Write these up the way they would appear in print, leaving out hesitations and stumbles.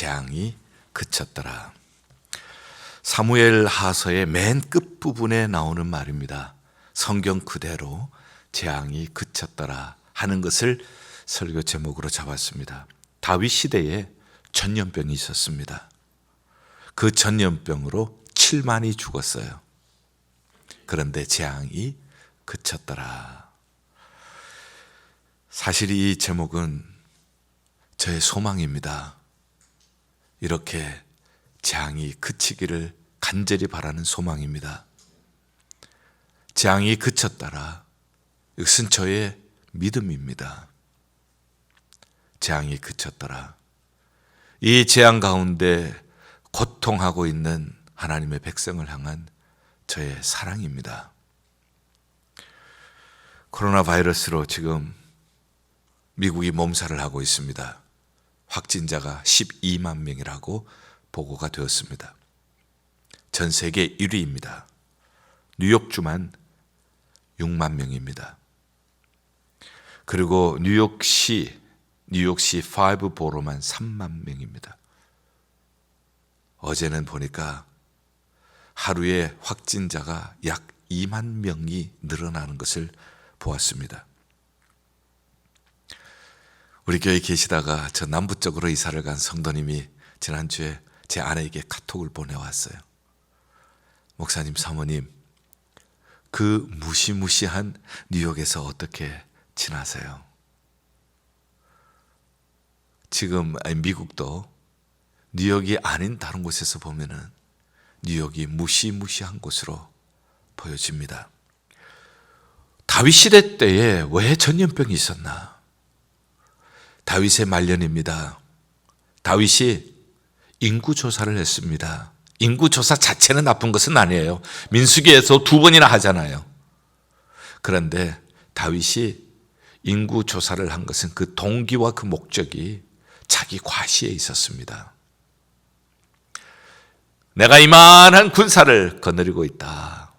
재앙이 그쳤더라. 사무엘 하서의 맨 끝부분에 나오는 말입니다. 성경 그대로 재앙이 그쳤더라 하는 것을 설교 제목으로 잡았습니다. 다윗 시대에 전염병이 있었습니다. 그 전염병으로 7만이 죽었어요. 그런데 재앙이 그쳤더라. 사실 이 제목은 저의 소망입니다. 이렇게 재앙이 그치기를 간절히 바라는 소망입니다. 재앙이 그쳤더라. 이것은 저의 믿음입니다. 재앙이 그쳤더라. 이 재앙 가운데 고통하고 있는 하나님의 백성을 향한 저의 사랑입니다. 코로나 바이러스로 지금 미국이 몸살을 하고 있습니다. 확진자가 12만 명이라고 보고가 되었습니다. 전 세계 1위입니다. 뉴욕주만 6만 명입니다. 그리고 뉴욕시 5보로만 3만 명입니다. 어제는 보니까 하루에 확진자가 약 2만 명이 늘어나는 것을 보았습니다. 우리 교회에 계시다가 저 남부 쪽으로 이사를 간 성도님이 지난주에 제 아내에게 카톡을 보내왔어요. 목사님, 사모님, 그 무시무시한 뉴욕에서 어떻게 지나세요? 지금 미국도 뉴욕이 아닌 다른 곳에서 보면은 뉴욕이 무시무시한 곳으로 보여집니다. 다윗 시대 때에 왜 전염병이 있었나? 다윗의 말년입니다. 다윗이 인구조사를 했습니다. 인구조사 자체는 나쁜 것은 아니에요. 민수기에서 2번이나 하잖아요. 그런데 다윗이 인구조사를 한 것은 그 동기와 그 목적이 자기 과시에 있었습니다. 내가 이만한 군사를 거느리고 있다.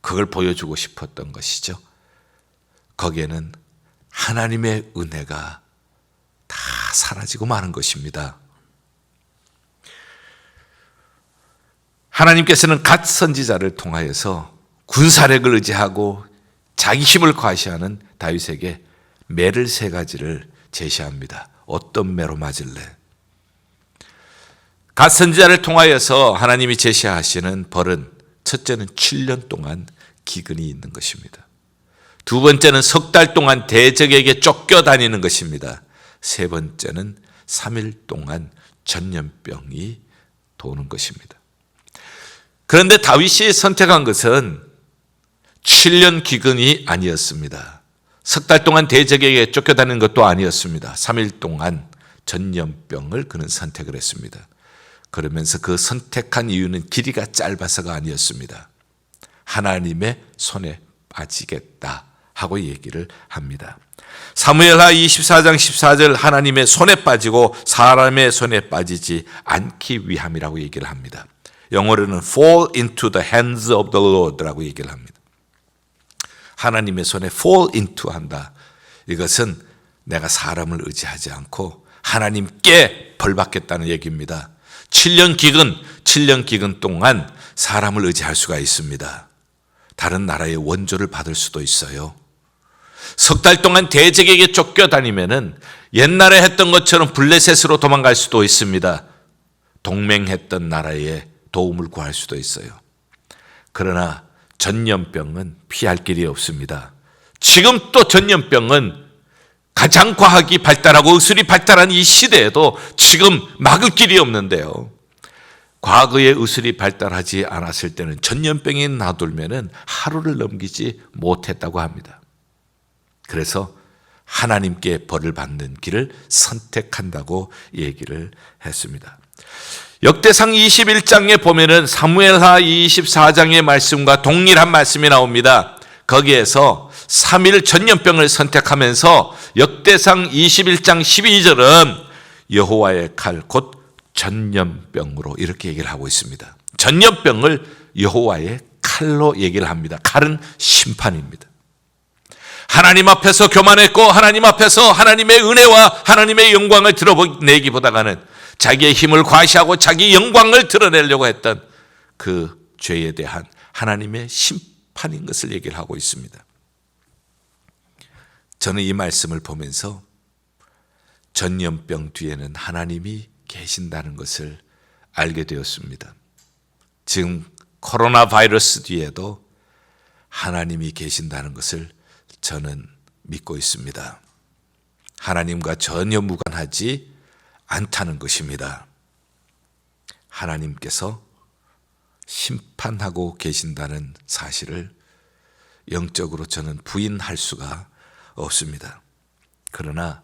그걸 보여주고 싶었던 것이죠. 거기에는 하나님의 은혜가 다 사라지고 마는 것입니다. 하나님께서는 갓 선지자를 통하여서 군사력을 의지하고 자기 힘을 과시하는 다윗에게 매를 3가지를 제시합니다. 어떤 매로 맞을래? 갓 선지자를 통하여서 하나님이 제시하시는 벌은 첫째는 7년 동안 기근이 있는 것입니다. 2번째는 3달 동안 대적에게 쫓겨다니는 것입니다. 3번째는 3일 동안 전염병이 도는 것입니다. 그런데 다윗이 선택한 것은 7년 기근이 아니었습니다. 3달 동안 대적에게 쫓겨다니는 것도 아니었습니다. 3일 동안 전염병을 그는 선택을 했습니다. 그러면서 그 선택한 이유는 길이가 짧아서가 아니었습니다. 하나님의 손에 빠지겠다 하고 얘기를 합니다. 사무엘하 24장 14절 하나님의 손에 빠지고 사람의 손에 빠지지 않기 위함이라고 얘기를 합니다. 영어로는 fall into the hands of the Lord라고 얘기를 합니다. 하나님의 손에 fall into 한다. 이것은 내가 사람을 의지하지 않고 하나님께 벌받겠다는 얘기입니다. 7년 기근 동안 사람을 의지할 수가 있습니다. 다른 나라의 원조를 받을 수도 있어요. 3달 동안 대적에게 쫓겨다니면은 옛날에 했던 것처럼 블레셋으로 도망갈 수도 있습니다. 동맹했던 나라에 도움을 구할 수도 있어요. 그러나 전염병은 피할 길이 없습니다. 지금 또 전염병은 가장 과학이 발달하고 의술이 발달한 이 시대에도 지금 막을 길이 없는데요. 과거에 의술이 발달하지 않았을 때는 전염병이 나돌면은 하루를 넘기지 못했다고 합니다. 그래서 하나님께 벌을 받는 길을 선택한다고 얘기를 했습니다. 역대상 21장에 보면은 사무엘하 24장의 말씀과 동일한 말씀이 나옵니다. 거기에서 3일 전염병을 선택하면서 역대상 21장 12절은 여호와의 칼 곧 전염병으로 이렇게 얘기를 하고 있습니다. 전염병을 여호와의 칼로 얘기를 합니다. 칼은 심판입니다. 하나님 앞에서 교만했고 하나님 앞에서 하나님의 은혜와 하나님의 영광을 드러내기보다는 자기의 힘을 과시하고 자기 영광을 드러내려고 했던 그 죄에 대한 하나님의 심판인 것을 얘기를 하고 있습니다. 저는 이 말씀을 보면서 전염병 뒤에는 하나님이 계신다는 것을 알게 되었습니다. 지금 코로나 바이러스 뒤에도 하나님이 계신다는 것을 저는 믿고 있습니다. 하나님과 전혀 무관하지 않다는 것입니다. 하나님께서 심판하고 계신다는 사실을 영적으로 저는 부인할 수가 없습니다. 그러나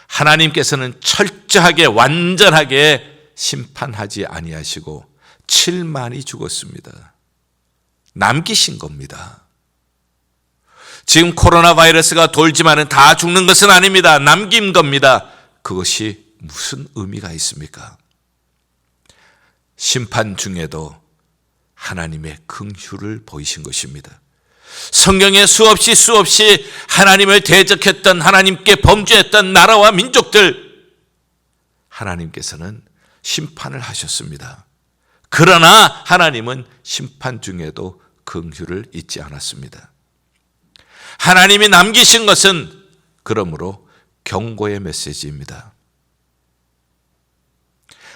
하나님께서는 철저하게 완전하게 심판하지 아니하시고 7만이 죽었습니다. 남기신 겁니다. 지금 코로나 바이러스가 돌지만은 다 죽는 것은 아닙니다. 남긴 겁니다. 그것이 무슨 의미가 있습니까? 심판 중에도 하나님의 긍휼을 보이신 것입니다. 성경에 수없이 하나님을 대적했던, 하나님께 범죄했던 나라와 민족들, 하나님께서는 심판을 하셨습니다. 그러나 하나님은 심판 중에도 긍휼을 잊지 않았습니다. 하나님이 남기신 것은 그러므로 경고의 메시지입니다.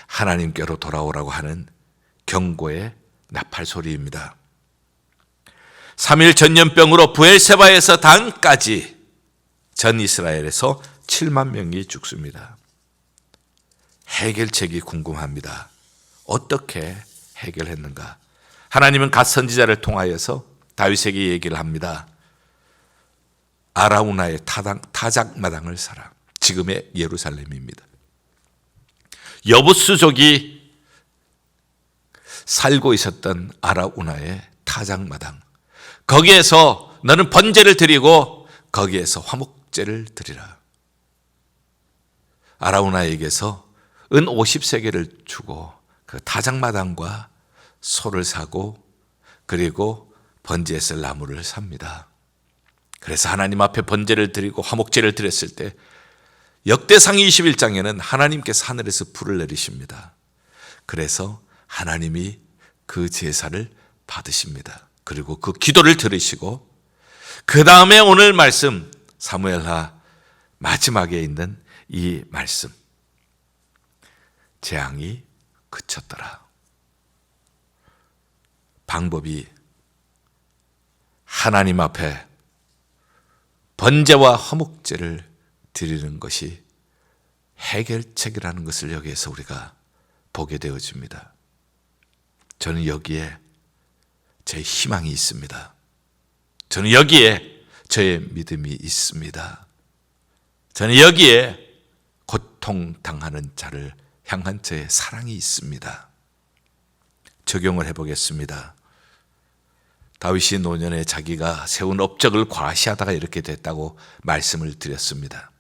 하나님께로 돌아오라고 하는 경고의 나팔소리입니다. 3일 전염병으로 브엘세바에서 단까지 전 이스라엘에서 7만 명이 죽습니다. 해결책이 궁금합니다. 어떻게 해결했는가? 하나님은 갓 선지자를 통하여서 다윗에게 얘기를 합니다. 아라우나의 타작마당을 사라. 지금의 예루살렘입니다. 여부수족이 살고 있었던 아라우나의 타작마당, 거기에서 너는 번제를 드리고 거기에서 화목제를 드리라. 아라우나에게서 은 50세겔을 주고 그 타작마당과 소를 사고 그리고 번제에 쓸 나무를 삽니다. 그래서 하나님 앞에 번제를 드리고 화목제를 드렸을 때 역대상 21장에는 하나님께서 하늘에서 불을 내리십니다. 그래서 하나님이 그 제사를 받으십니다. 그리고 그 기도를 들으시고 그 다음에 오늘 말씀 사무엘하 마지막에 있는 이 말씀, 재앙이 그쳤더라. 방법이 하나님 앞에 번제와 화목제를 드리는 것이 해결책이라는 것을 여기에서 우리가 보게 되어집니다. 저는 여기에 제 희망이 있습니다. 저는 여기에 저의 믿음이 있습니다. 저는 여기에 고통당하는 자를 향한 저의 사랑이 있습니다. 적용을 해보겠습니다. 다윗이 노년에 자기가 세운 업적을 과시하다가 이렇게 됐다고 말씀을 드렸습니다.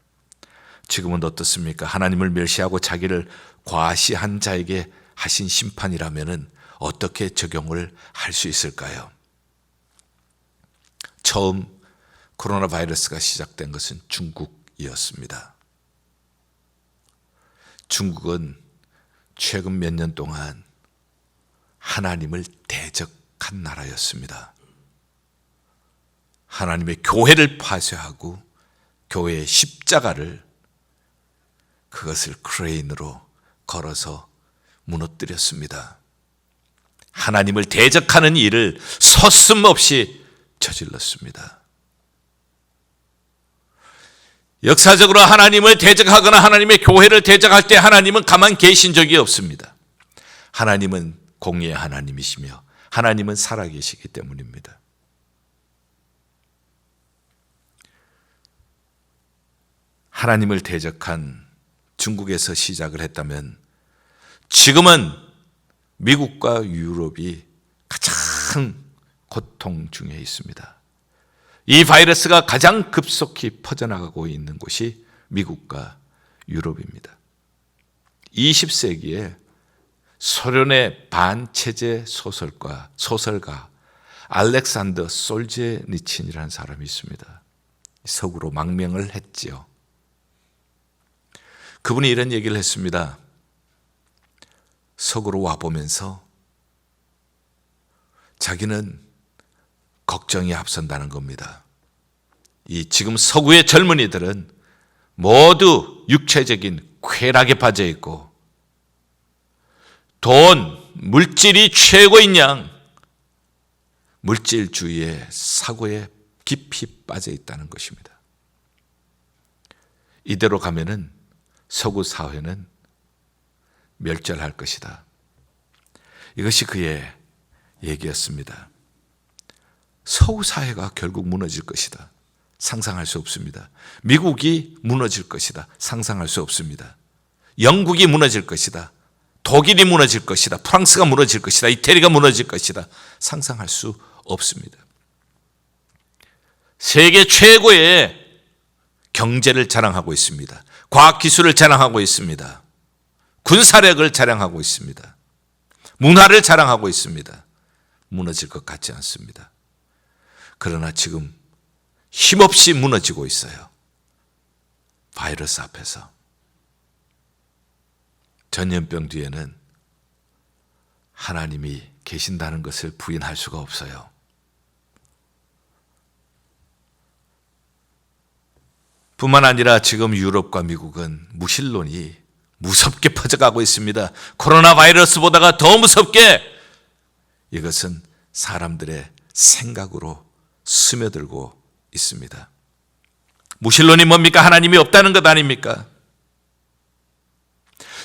지금은 어떻습니까? 하나님을 멸시하고 자기를 과시한 자에게 하신 심판이라면 어떻게 적용을 할 수 있을까요? 처음 코로나 바이러스가 시작된 것은 중국이었습니다. 중국은 최근 몇 년 동안 하나님을 대적한 나라였습니다. 하나님의 교회를 파쇄하고 교회의 십자가를 그것을 크레인으로 걸어서 무너뜨렸습니다. 하나님을 대적하는 일을 서슴없이 저질렀습니다. 역사적으로 하나님을 대적하거나 하나님의 교회를 대적할 때 하나님은 가만 계신 적이 없습니다. 하나님은 공의의 하나님이시며 하나님은 살아계시기 때문입니다. 하나님을 대적한 중국에서 시작을 했다면 지금은 미국과 유럽이 가장 고통 중에 있습니다. 이 바이러스가 가장 급속히 퍼져나가고 있는 곳이 미국과 유럽입니다. 20세기에 소련의 반체제 소설가 알렉산더 솔제니친이라는 사람이 있습니다. 서구로 망명을 했지요. 그분이 이런 얘기를 했습니다. 서구로 와보면서 자기는 걱정이 앞선다는 겁니다. 이 지금 서구의 젊은이들은 모두 육체적인 쾌락에 빠져 있고 돈, 물질이 최고인 양 물질주의의 사고에 깊이 빠져 있다는 것입니다. 이대로 가면은 서구 사회는 멸절할 것이다. 이것이 그의 얘기였습니다. 서구 사회가 결국 무너질 것이다. 상상할 수 없습니다. 미국이 무너질 것이다. 상상할 수 없습니다. 영국이 무너질 것이다. 독일이 무너질 것이다. 프랑스가 무너질 것이다. 이태리가 무너질 것이다. 상상할 수 없습니다. 세계 최고의 경제를 자랑하고 있습니다. 과학기술을 자랑하고 있습니다. 군사력을 자랑하고 있습니다. 문화를 자랑하고 있습니다. 무너질 것 같지 않습니다. 그러나 지금 힘없이 무너지고 있어요. 바이러스 앞에서. 전염병 뒤에는 하나님이 계신다는 것을 부인할 수가 없어요. 뿐만 아니라 지금 유럽과 미국은 무신론이 무섭게 퍼져가고 있습니다. 코로나 바이러스보다가 더 무섭게 이것은 사람들의 생각으로 스며들고 있습니다. 무신론이 뭡니까? 하나님이 없다는 것 아닙니까?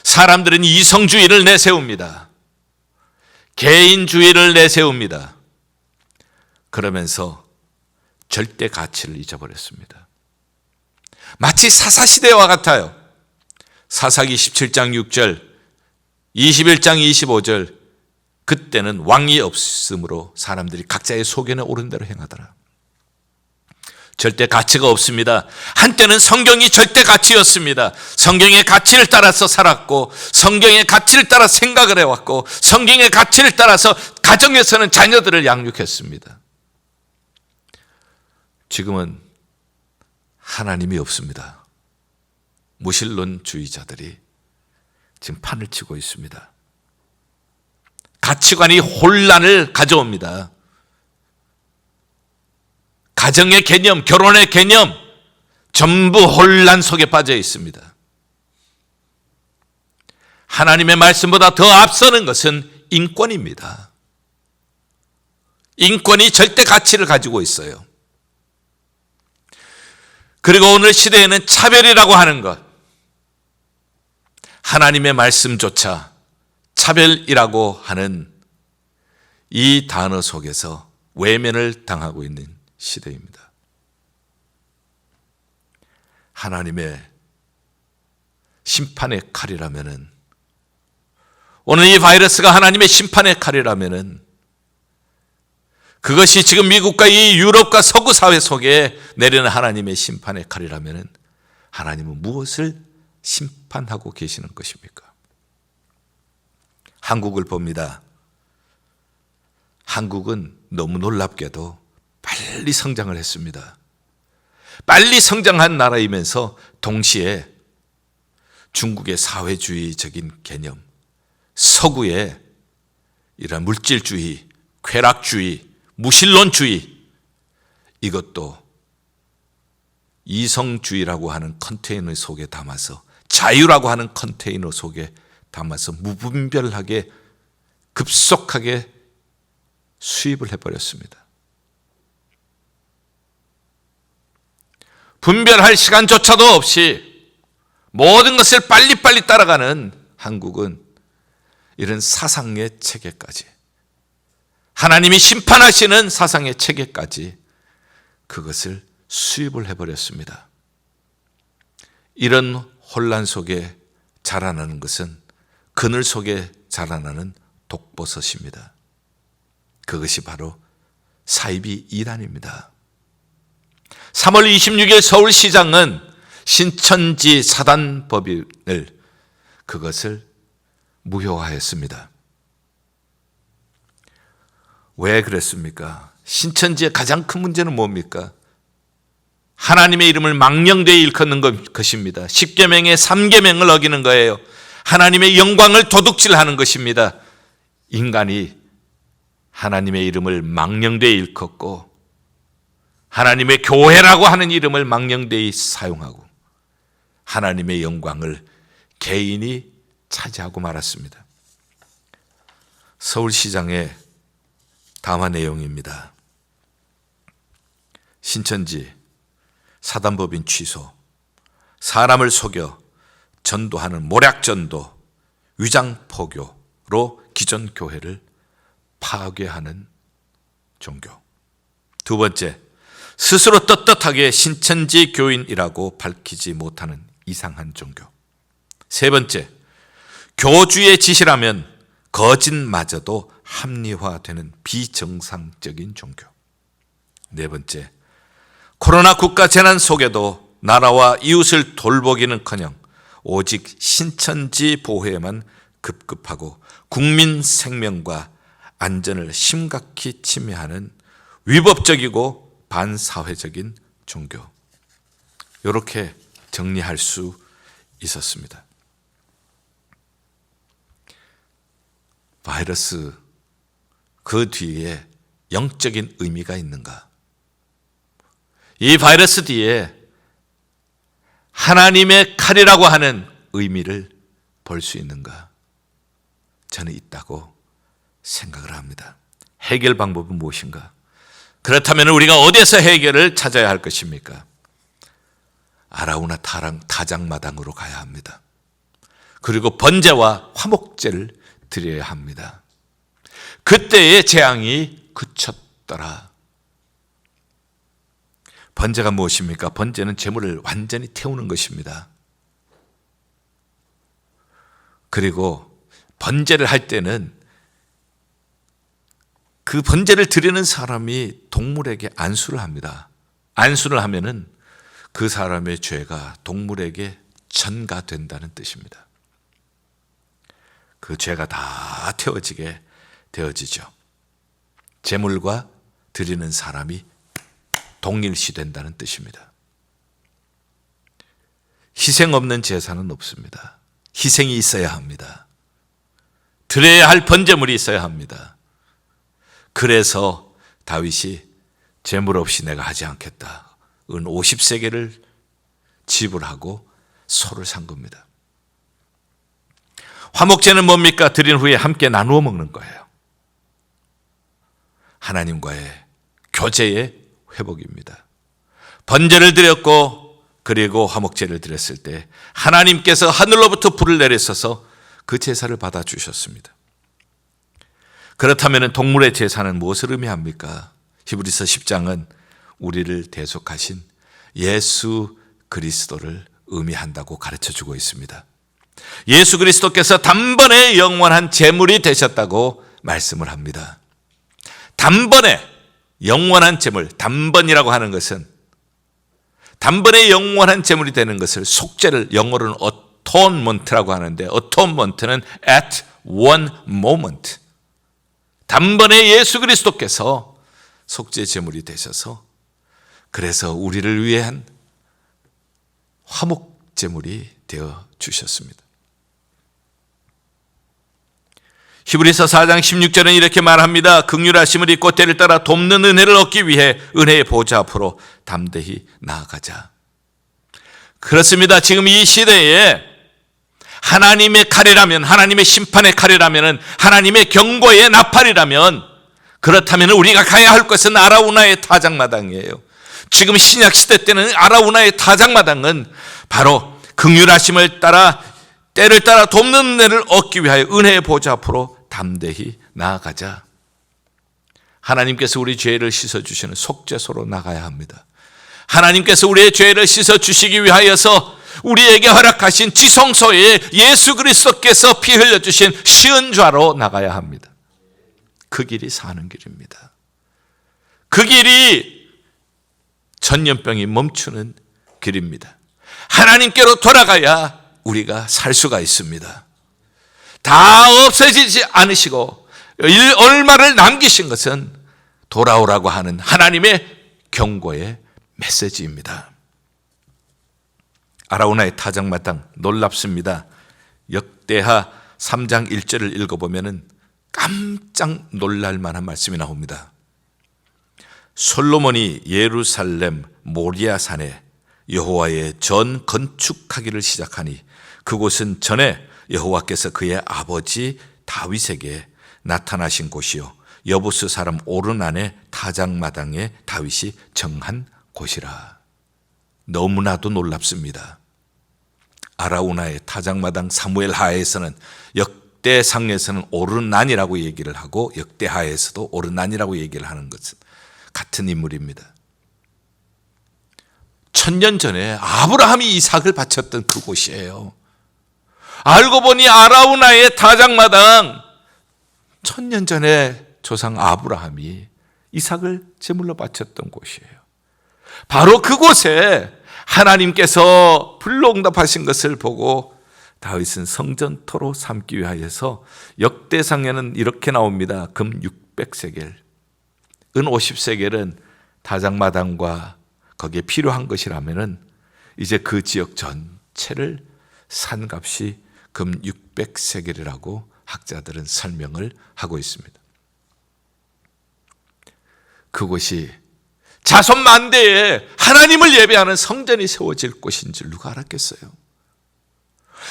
사람들은 이성주의를 내세웁니다. 개인주의를 내세웁니다. 그러면서 절대 가치를 잊어버렸습니다. 마치 사사시대와 같아요. 사사기 17장 6절, 21장 25절, 그때는 왕이 없으므로 사람들이 각자의 소견에 오른 대로 행하더라. 절대 가치가 없습니다. 한때는 성경이 절대 가치였습니다. 성경의 가치를 따라서 살았고, 성경의 가치를 따라 생각을 해왔고, 성경의 가치를 따라서 가정에서는 자녀들을 양육했습니다. 지금은 하나님이 없습니다. 무신론주의자들이 지금 판을 치고 있습니다. 가치관이 혼란을 가져옵니다. 가정의 개념, 결혼의 개념 전부 혼란 속에 빠져 있습니다. 하나님의 말씀보다 더 앞서는 것은 인권입니다. 인권이 절대 가치를 가지고 있어요. 그리고 오늘 시대에는 차별이라고 하는 것, 하나님의 말씀조차 차별이라고 하는 이 단어 속에서 외면을 당하고 있는 시대입니다. 하나님의 심판의 칼이라면은, 오늘 이 바이러스가 하나님의 심판의 칼이라면은, 그것이 지금 미국과 이 유럽과 서구 사회 속에 내리는 하나님의 심판의 칼이라면은, 하나님은 무엇을 심판하고 계시는 것입니까? 한국을 봅니다. 한국은 너무 놀랍게도 빨리 성장을 했습니다. 빨리 성장한 나라이면서 동시에 중국의 사회주의적인 개념, 서구의 이런 물질주의, 쾌락주의, 무신론주의, 이것도 이성주의라고 하는 컨테이너 속에 담아서, 자유라고 하는 컨테이너 속에 담아서 무분별하게 급속하게 수입을 해버렸습니다. 분별할 시간조차도 없이 모든 것을 빨리빨리 따라가는 한국은 이런 사상의 체계까지, 하나님이 심판하시는 사상의 체계까지 그것을 수입을 해버렸습니다. 이런 혼란 속에 자라나는 것은 그늘 속에 자라나는 독버섯입니다. 그것이 바로 사이비 이단입니다. 3월 26일 서울시장은 신천지 사단법인을, 그것을 무효화했습니다. 왜 그랬습니까? 신천지의 가장 큰 문제는 뭡니까? 하나님의 이름을 망령되이 일컫는 것입니다. 10계명의 3계명을 어기는 거예요. 하나님의 영광을 도둑질하는 것입니다. 인간이 하나님의 이름을 망령되이 일컫고 하나님의 교회라고 하는 이름을 망령되이 사용하고 하나님의 영광을 개인이 차지하고 말았습니다. 서울시장의 담화 내용입니다. 신천지 사단법인 취소, 사람을 속여 전도하는 모략전도, 위장포교로 기존 교회를 파괴하는 종교. 두 번째, 스스로 떳떳하게 신천지 교인이라고 밝히지 못하는 이상한 종교. 세 번째, 교주의 지시라면 거짓마저도 합리화되는 비정상적인 종교. 네 번째, 코로나 국가 재난 속에도 나라와 이웃을 돌보기는커녕 오직 신천지 보호에만 급급하고 국민 생명과 안전을 심각히 침해하는 위법적이고 반사회적인 종교. 이렇게 정리할 수 있었습니다. 바이러스 그 뒤에 영적인 의미가 있는가? 이 바이러스 뒤에 하나님의 칼이라고 하는 의미를 볼 수 있는가? 저는 있다고 생각을 합니다. 해결 방법은 무엇인가? 그렇다면 우리가 어디에서 해결을 찾아야 할 것입니까? 아라우나 타작마당으로 가야 합니다. 그리고 번제와 화목제를 드려야 합니다. 그때의 재앙이 그쳤더라. 번제가 무엇입니까? 번제는 재물을 완전히 태우는 것입니다. 그리고 번제를 할 때는 그 번제를 드리는 사람이 동물에게 안수를 합니다. 안수를 하면은 그 사람의 죄가 동물에게 전가된다는 뜻입니다. 그 죄가 다 태워지게 되어지죠. 제물과 드리는 사람이 동일시된다는 뜻입니다. 희생 없는 제사는 없습니다. 희생이 있어야 합니다. 드려야 할 번제물이 있어야 합니다. 그래서 다윗이 제물 없이 내가 하지 않겠다. 은 50세겔을 지불하고 소를 산 겁니다. 화목제는 뭡니까? 드린 후에 함께 나누어 먹는 거예요. 하나님과의 교제의 회복입니다. 번제를 드렸고 그리고 화목제를 드렸을 때 하나님께서 하늘로부터 불을 내리셔서 그 제사를 받아주셨습니다. 그렇다면 동물의 제사는 무엇을 의미합니까? 히브리서 10장은 우리를 대속하신 예수 그리스도를 의미한다고 가르쳐주고 있습니다. 예수 그리스도께서 단번에 영원한 제물이 되셨다고 말씀을 합니다. 단번에 영원한 제물, 단번이라고 하는 것은 단번에 영원한 제물이 되는 것을 속죄를 영어로는 atonement라고 하는데 atonement는 at one moment. 단번에 예수 그리스도께서 속죄 제물이 되셔서 그래서 우리를 위한 화목 제물이 되어 주셨습니다. 히브리서 4장 16절은 이렇게 말합니다. 긍휼하심을 입고 때를 따라 돕는 은혜를 얻기 위해 은혜의 보좌 앞으로 담대히 나아가자. 그렇습니다. 지금 이 시대에 하나님의 칼이라면, 하나님의 심판의 칼이라면, 하나님의 경고의 나팔이라면, 그렇다면 우리가 가야 할 것은 아라우나의 타작마당이에요. 지금 신약 시대 때는 아라우나의 타작마당은 바로 긍휼하심을 따라 때를 따라 돕는 은혜를 얻기 위하여 은혜의 보좌 앞으로 담대히 나아가자. 하나님께서 우리 죄를 씻어주시는 속죄소로 나가야 합니다. 하나님께서 우리의 죄를 씻어주시기 위하여서 우리에게 허락하신 지성소에 예수 그리스도께서 피 흘려주신 시은좌로 나가야 합니다. 그 길이 사는 길입니다. 그 길이 전염병이 멈추는 길입니다. 하나님께로 돌아가야 우리가 살 수가 있습니다. 다 없어지지 않으시고 얼마를 남기신 것은 돌아오라고 하는 하나님의 경고의 메시지입니다. 아라우나의 타작마당 놀랍습니다. 역대하 3장 1절을 읽어보면 깜짝 놀랄 만한 말씀이 나옵니다. 솔로몬이 예루살렘 모리아산에 여호와의 전 건축하기를 시작하니 그곳은 전에 여호와께서 그의 아버지 다윗에게 나타나신 곳이요 여부스 사람 오르난의 타작마당에 다윗이 정한 곳이라. 너무나도 놀랍습니다. 아라우나의 타작마당 사무엘 하에서는 역대상에서는 오르난이라고 얘기를 하고 역대하에서도 오르난이라고 얘기를 하는 것은 같은 인물입니다. 1000년 전에 아브라함이 이삭을 바쳤던 그곳이에요. 알고 보니 아라우나의 타작마당 1000년 전에 조상 아브라함이 이삭을 제물로 바쳤던 곳이에요. 바로 그곳에 하나님께서 불로응답하신 것을 보고 다윗은 성전토로 삼기 위하여서 역대상에는 이렇게 나옵니다. 금 600세겔, 은 50세겔은 타작마당과 거기에 필요한 것이라면은 이제 그 지역 전체를 산 값이 금 600세겔이라고 학자들은 설명을 하고 있습니다. 그곳이 자손 만대에 하나님을 예배하는 성전이 세워질 곳인 줄 누가 알았겠어요?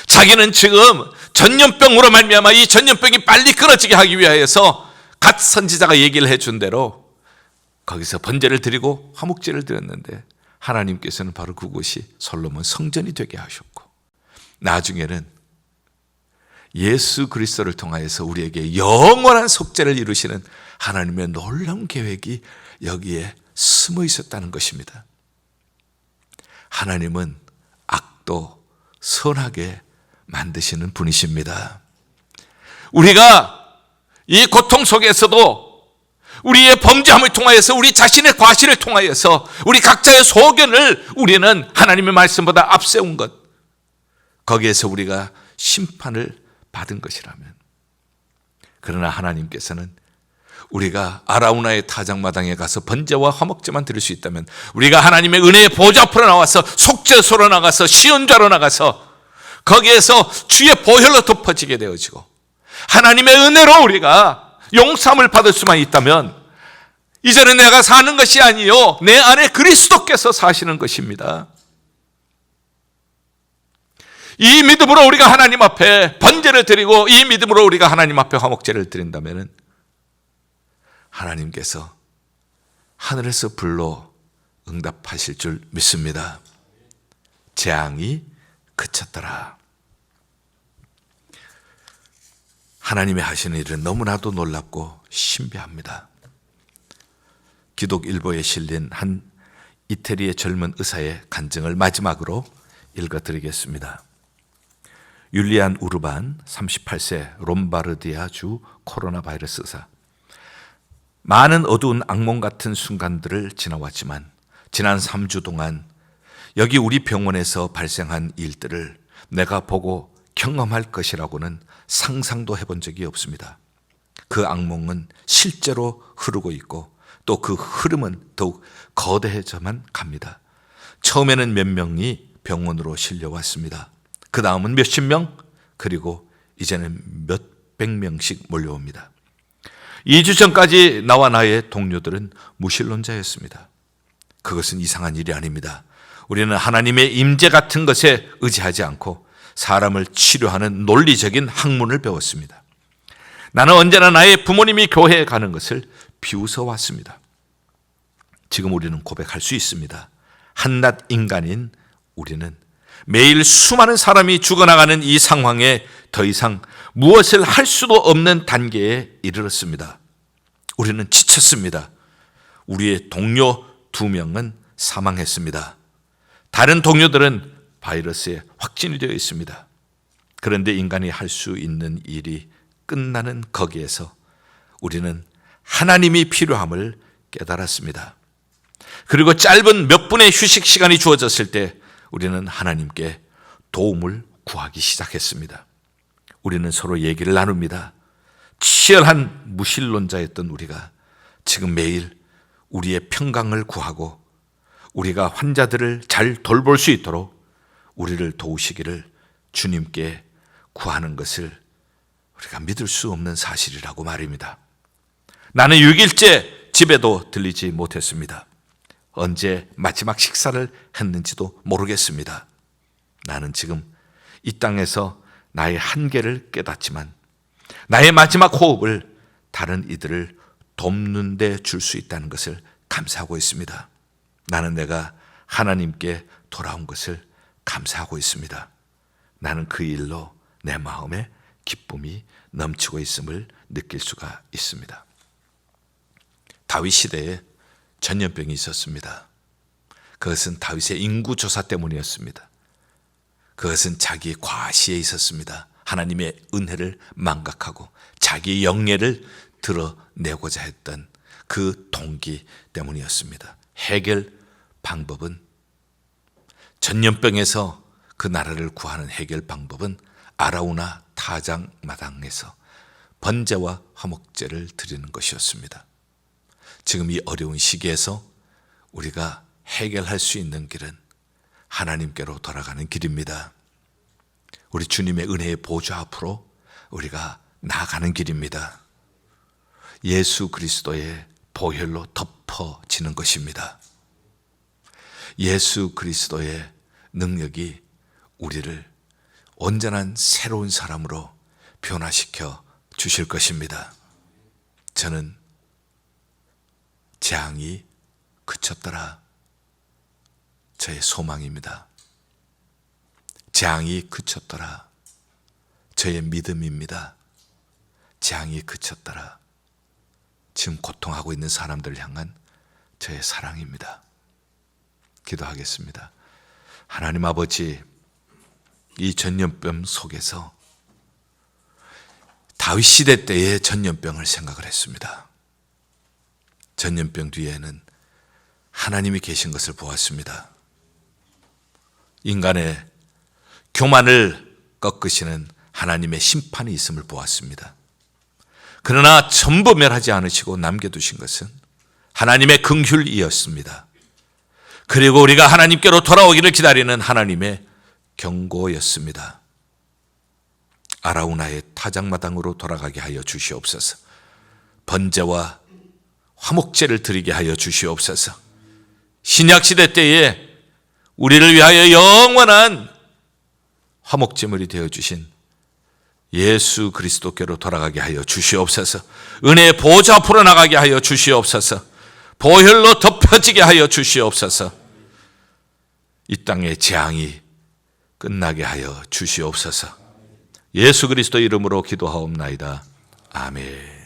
자기는 지금 전염병으로 말미암아 이 전염병이 빨리 끊어지게 하기 위하여서 갓 선지자가 얘기를 해준 대로 거기서 번제를 드리고 화목제를 드렸는데 하나님께서는 바로 그곳이 솔로몬 성전이 되게 하셨고 나중에는 예수 그리스도를 통하여서 우리에게 영원한 속죄를 이루시는 하나님의 놀라운 계획이 여기에 숨어 있었다는 것입니다. 하나님은 악도 선하게 만드시는 분이십니다. 우리가 이 고통 속에서도 우리의 범죄함을 통하여서 우리 자신의 과실을 통하여서 우리 각자의 소견을 우리는 하나님의 말씀보다 앞세운 것, 거기에서 우리가 심판을 받은 것이라면, 그러나 하나님께서는 우리가 아라우나의 타작마당에 가서 번제와 화목제만 드릴 수 있다면 우리가 하나님의 은혜의 보좌 앞으로 나와서 속죄소로 나가서 시온자로 나가서 거기에서 주의 보혈로 덮어지게 되어지고 하나님의 은혜로 우리가 용서함을 받을 수만 있다면 이제는 내가 사는 것이 아니요 내 안에 그리스도께서 사시는 것입니다. 이 믿음으로 우리가 하나님 앞에 번제를 드리고 이 믿음으로 우리가 하나님 앞에 화목제를 드린다면 하나님께서 하늘에서 불로 응답하실 줄 믿습니다. 재앙이 그쳤더라. 하나님이 하시는 일은 너무나도 놀랍고 신비합니다. 기독일보에 실린 한 이태리의 젊은 의사의 간증을 마지막으로 읽어드리겠습니다. 율리안 우르반 38세 롬바르디아주 코로나 바이러스 의사. 많은 어두운 악몽 같은 순간들을 지나왔지만 지난 3주 동안 여기 우리 병원에서 발생한 일들을 내가 보고 경험할 것이라고는 상상도 해본 적이 없습니다. 그 악몽은 실제로 흐르고 있고 또 그 흐름은 더욱 거대해져만 갑니다. 처음에는 몇 명이 병원으로 실려왔습니다. 그 다음은 몇십 명, 그리고 이제는 몇백 명씩 몰려옵니다. 2주 전까지 나와 나의 동료들은 무신론자였습니다. 그것은 이상한 일이 아닙니다. 우리는 하나님의 임재 같은 것에 의지하지 않고 사람을 치료하는 논리적인 학문을 배웠습니다. 나는 언제나 나의 부모님이 교회에 가는 것을 비웃어 왔습니다. 지금 우리는 고백할 수 있습니다. 한낱 인간인 우리는 매일 수많은 사람이 죽어나가는 이 상황에 더 이상 무엇을 할 수도 없는 단계에 이르렀습니다. 우리는 지쳤습니다. 우리의 동료 2명은 사망했습니다. 다른 동료들은 바이러스에 확진이 되어 있습니다. 그런데 인간이 할 수 있는 일이 끝나는 거기에서 우리는 하나님이 필요함을 깨달았습니다. 그리고 짧은 몇 분의 휴식 시간이 주어졌을 때 우리는 하나님께 도움을 구하기 시작했습니다. 우리는 서로 얘기를 나눕니다. 치열한 무신론자였던 우리가 지금 매일 우리의 평강을 구하고 우리가 환자들을 잘 돌볼 수 있도록 우리를 도우시기를 주님께 구하는 것을 우리가 믿을 수 없는 사실이라고 말입니다. 나는 6일째 집에도 들리지 못했습니다. 언제 마지막 식사를 했는지도 모르겠습니다. 나는 지금 이 땅에서 나의 한계를 깨닫지만 나의 마지막 호흡을 다른 이들을 돕는 데 줄 수 있다는 것을 감사하고 있습니다. 나는 내가 하나님께 돌아온 것을 감사하고 있습니다. 나는 그 일로 내 마음에 기쁨이 넘치고 있음을 느낄 수가 있습니다. 다윗 시대에 전염병이 있었습니다. 그것은 다윗의 인구조사 때문이었습니다. 그것은 자기의 과시에 있었습니다. 하나님의 은혜를 망각하고 자기의 영예를 드러내고자 했던 그 동기 때문이었습니다. 해결 방법은 전염병에서 그 나라를 구하는 해결 방법은 아라우나 타작마당에서 번제와 화목제를 드리는 것이었습니다. 지금 이 어려운 시기에서 우리가 해결할 수 있는 길은 하나님께로 돌아가는 길입니다. 우리 주님의 은혜의 보좌 앞으로 우리가 나아가는 길입니다. 예수 그리스도의 보혈로 덮어지는 것입니다. 예수 그리스도의 능력이 우리를 온전한 새로운 사람으로 변화시켜 주실 것입니다. 저는 재앙이 그쳤더라 저의 소망입니다. 재앙이 그쳤더라 저의 믿음입니다. 재앙이 그쳤더라 지금 고통하고 있는 사람들을 향한 저의 사랑입니다. 기도하겠습니다. 하나님 아버지, 이 전염병 속에서 다윗 시대 때의 전염병을 생각을 했습니다. 전염병 뒤에는 하나님이 계신 것을 보았습니다. 인간의 교만을 꺾으시는 하나님의 심판이 있음을 보았습니다. 그러나 전부 멸하지 않으시고 남겨두신 것은 하나님의 긍휼이었습니다. 그리고 우리가 하나님께로 돌아오기를 기다리는 하나님의 경고였습니다. 아라우나의 타작마당으로 돌아가게 하여 주시옵소서. 번제와 화목제를 드리게 하여 주시옵소서. 신약시대 때에 우리를 위하여 영원한 화목제물이 되어주신 예수 그리스도께로 돌아가게 하여 주시옵소서. 은혜의 보좌 앞으로 나가게 하여 주시옵소서. 보혈로 덮여지게 하여 주시옵소서. 이 땅의 재앙이 끝나게 하여 주시옵소서. 예수 그리스도 이름으로 기도하옵나이다. 아멘.